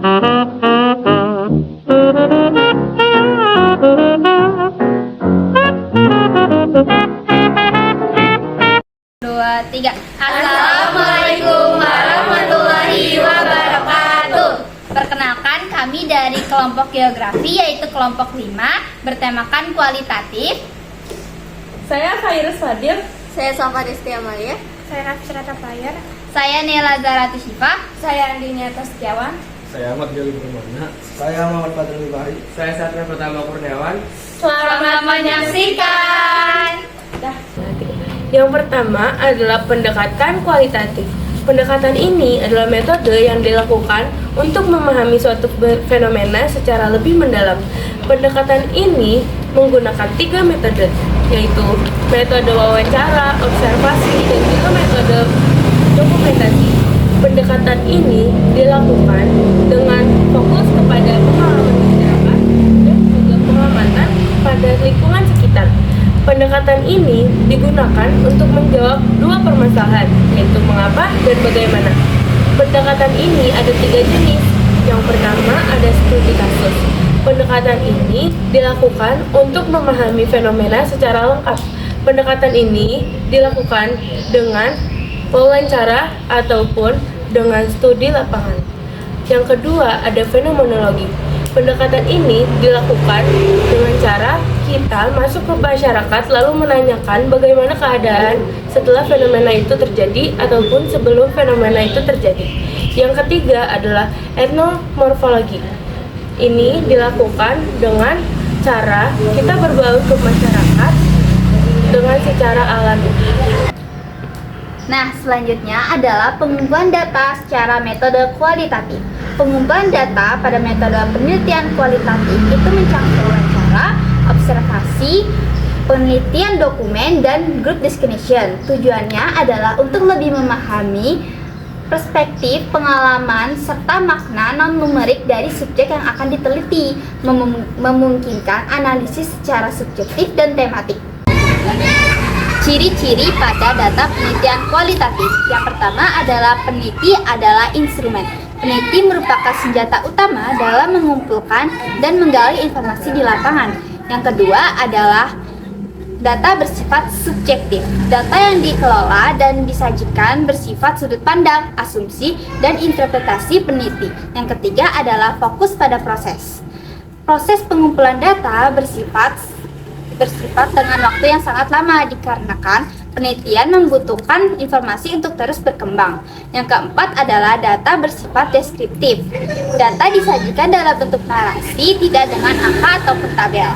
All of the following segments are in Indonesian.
Dua, tiga. Assalamualaikum warahmatullahi wabarakatuh. Perkenalkan, kami dari kelompok geografi, yaitu kelompok 5, bertemakan kualitatif. Saya Khairus Fadil. Saya Safa Desti Amalia. Saya Rafsirata Payar. Saya Nela Zaratu Syifa. Saya Andini Setiawan. Saya Ahmad Gali Permana. Saya Muhammad Fadil Bari. Saya Satria Pertama Kurniawan. Selamat menyaksikan. Yang pertama adalah pendekatan kualitatif. Pendekatan ini adalah metode yang dilakukan untuk memahami suatu fenomena secara lebih mendalam. Pendekatan ini menggunakan 3 metode, yaitu metode wawancara, observasi, dan juga metode dokumentasi. Pendekatan ini dilakukan dengan fokus kepada pengalaman masyarakat dan juga pengamatan pada lingkungan sekitar. Pendekatan ini digunakan untuk menjawab 2 permasalahan, yaitu mengapa dan bagaimana. Pendekatan ini ada 3 jenis. Yang pertama ada studi kasus. Pendekatan ini dilakukan untuk memahami fenomena secara lengkap. Pendekatan ini dilakukan dengan wawancara ataupun dengan studi lapangan. Yang kedua ada fenomenologi. Pendekatan ini dilakukan dengan cara kita masuk ke masyarakat lalu menanyakan bagaimana keadaan setelah fenomena itu terjadi ataupun sebelum fenomena itu terjadi. Yang ketiga adalah etnomorfologi. Ini dilakukan dengan cara kita berbaur ke masyarakat dengan secara alami. Nah, selanjutnya adalah pengumpulan data secara metode kualitatif. Pengumpulan data pada metode penelitian kualitatif itu mencakup wawancara, observasi, penelitian dokumen, dan group discussion. Tujuannya adalah untuk lebih memahami perspektif, pengalaman, serta makna non-numerik dari subjek yang akan diteliti, memungkinkan analisis secara subjektif dan tematik. Ciri-ciri pada data penelitian kualitatif. Yang pertama adalah peneliti adalah instrumen. Peneliti merupakan senjata utama dalam mengumpulkan dan menggali informasi di lapangan. Yang kedua adalah data bersifat subjektif. Data yang dikelola dan disajikan bersifat sudut pandang, asumsi, dan interpretasi peneliti. Yang ketiga adalah fokus pada proses. Proses pengumpulan data bersifat dengan waktu yang sangat lama dikarenakan penelitian membutuhkan informasi untuk terus berkembang. Yang keempat adalah data bersifat deskriptif. Data disajikan dalam bentuk narasi, tidak dengan angka ataupun tabel.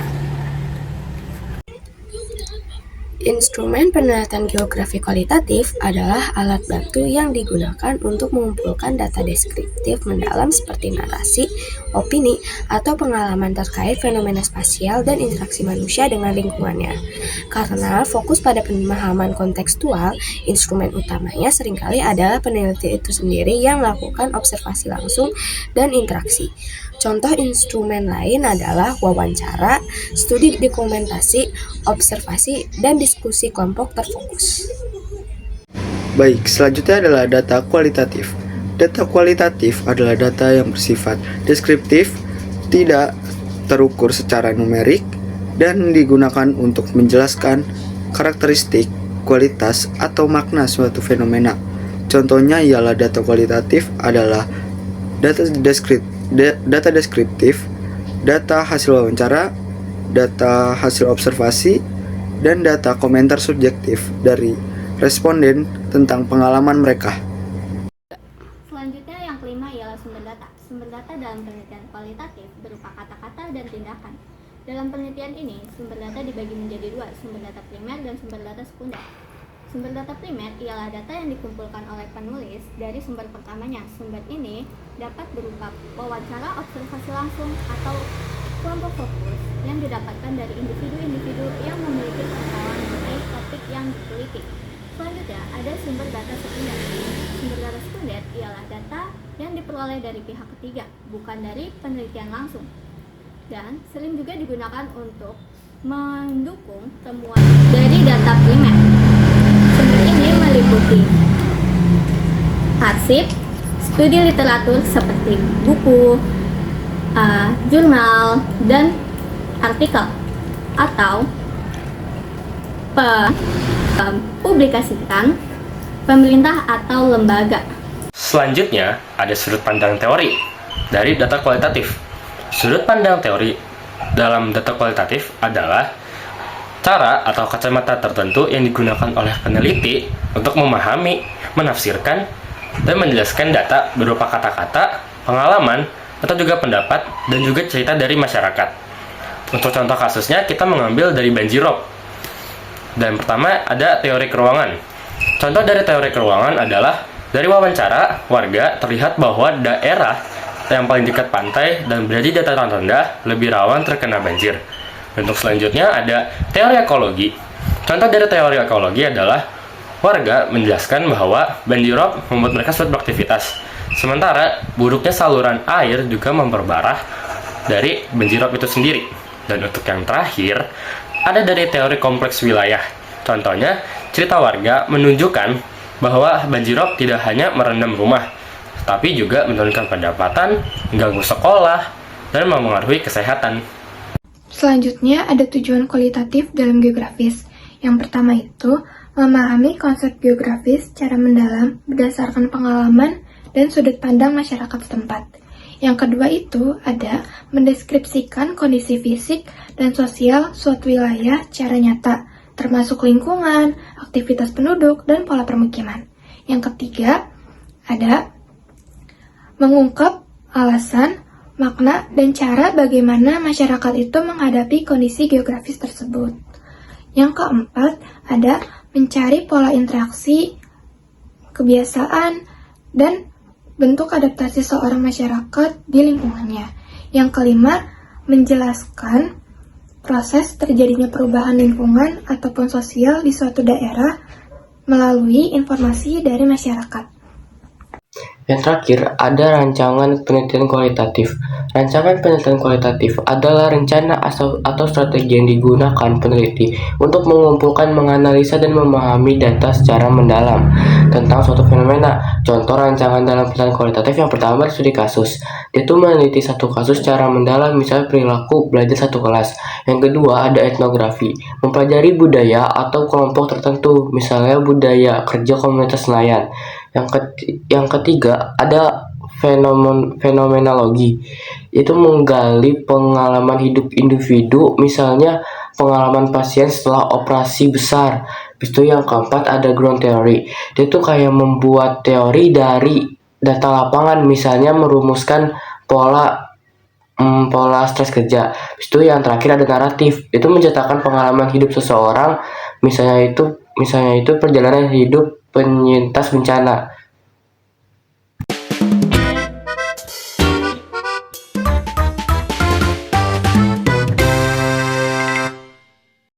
Instrumen penelitian geografi kualitatif adalah alat bantu yang digunakan untuk mengumpulkan data deskriptif mendalam seperti narasi, opini, atau pengalaman terkait fenomena spasial dan interaksi manusia dengan lingkungannya. Karena fokus pada pemahaman kontekstual, instrumen utamanya seringkali adalah peneliti itu sendiri yang melakukan observasi langsung dan interaksi. Contoh instrumen lain adalah wawancara, studi dokumentasi, observasi, dan diskusi kelompok terfokus. Baik, selanjutnya adalah data kualitatif. Data kualitatif adalah data yang bersifat deskriptif, tidak terukur secara numerik, dan digunakan untuk menjelaskan karakteristik, kualitas, atau makna suatu fenomena. Contohnya ialah data kualitatif adalah data deskriptif, data hasil wawancara, data hasil observasi, dan data komentar subjektif dari responden tentang pengalaman mereka. Selanjutnya yang kelima ialah sumber data. Sumber data dalam penelitian kualitatif berupa kata-kata dan tindakan. Dalam penelitian ini, sumber data dibagi menjadi 2, sumber data primer dan sumber data sekunder. Sumber data primer ialah data yang dikumpulkan oleh penulis dari sumber pertamanya. Sumber ini dapat berupa wawancara, observasi langsung, atau kelompok fokus yang didapatkan dari individu-individu yang memiliki pengetahuan mengenai topik yang diteliti. Selanjutnya, ada sumber data sekunder. Sumber data sekunder ialah data yang diperoleh dari pihak ketiga, bukan dari penelitian langsung. Dan sering juga digunakan untuk mendukung temuan dari data primer. Sumber ini meliputi arsip, studi literatur seperti buku, jurnal, dan artikel, atau publikasikan pemerintah atau lembaga. Selanjutnya, ada sudut pandang teori dari data kualitatif. Sudut pandang teori dalam data kualitatif adalah cara atau kacamata tertentu yang digunakan oleh peneliti untuk memahami, menafsirkan, dan menjelaskan data berupa kata-kata, pengalaman, atau juga pendapat, dan juga cerita dari masyarakat. Untuk contoh kasusnya, kita mengambil dari banjirop. Dan pertama, ada teori keruangan. Contoh dari teori keruangan adalah dari wawancara, warga terlihat bahwa daerah yang paling dekat pantai dan berada di dataran rendah lebih rawan terkena banjir. Untuk selanjutnya ada teori ekologi. Contoh dari teori ekologi adalah warga menjelaskan bahwa banjirop membuat mereka sulit beraktivitas. Sementara buruknya saluran air juga memperparah dari banjirop itu sendiri. Dan untuk yang terakhir, ada dari teori kompleks wilayah. Contohnya, cerita warga menunjukkan bahwa banjirop tidak hanya merendam rumah, tapi juga menurunkan pendapatan, mengganggu sekolah, dan mempengaruhi kesehatan. Selanjutnya ada tujuan kualitatif dalam geografis. Yang pertama itu memahami konsep geografis secara mendalam berdasarkan pengalaman dan sudut pandang masyarakat setempat. Yang kedua itu ada mendeskripsikan kondisi fisik dan sosial suatu wilayah secara nyata, termasuk lingkungan, aktivitas penduduk, dan pola permukiman. Yang ketiga ada mengungkap alasan, makna, dan cara bagaimana masyarakat itu menghadapi kondisi geografis tersebut. Yang keempat ada mencari pola interaksi, kebiasaan, dan bentuk adaptasi seorang masyarakat di lingkungannya. Yang kelima, menjelaskan proses terjadinya perubahan lingkungan ataupun sosial di suatu daerah melalui informasi dari masyarakat. Yang terakhir, ada rancangan penelitian kualitatif. Rancangan penelitian kualitatif adalah rencana atau strategi yang digunakan peneliti untuk mengumpulkan, menganalisa, dan memahami data secara mendalam tentang suatu fenomena. Contoh rancangan dalam penelitian kualitatif yang pertama studi kasus. Dia itu meneliti satu kasus secara mendalam, misalnya perilaku belajar satu kelas. Yang kedua ada etnografi, mempelajari budaya atau kelompok tertentu, misalnya budaya kerja komunitas nelayan. Yang ketiga ada fenomenologi, itu menggali pengalaman hidup individu, misalnya pengalaman pasien setelah operasi besar. Habis itu yang keempat ada ground theory, dia tuh kayak membuat teori dari data lapangan, misalnya merumuskan pola stres kerja. Habis itu yang terakhir ada naratif, itu menceritakan pengalaman hidup seseorang, misalnya itu perjalanan hidup penyintas bencana.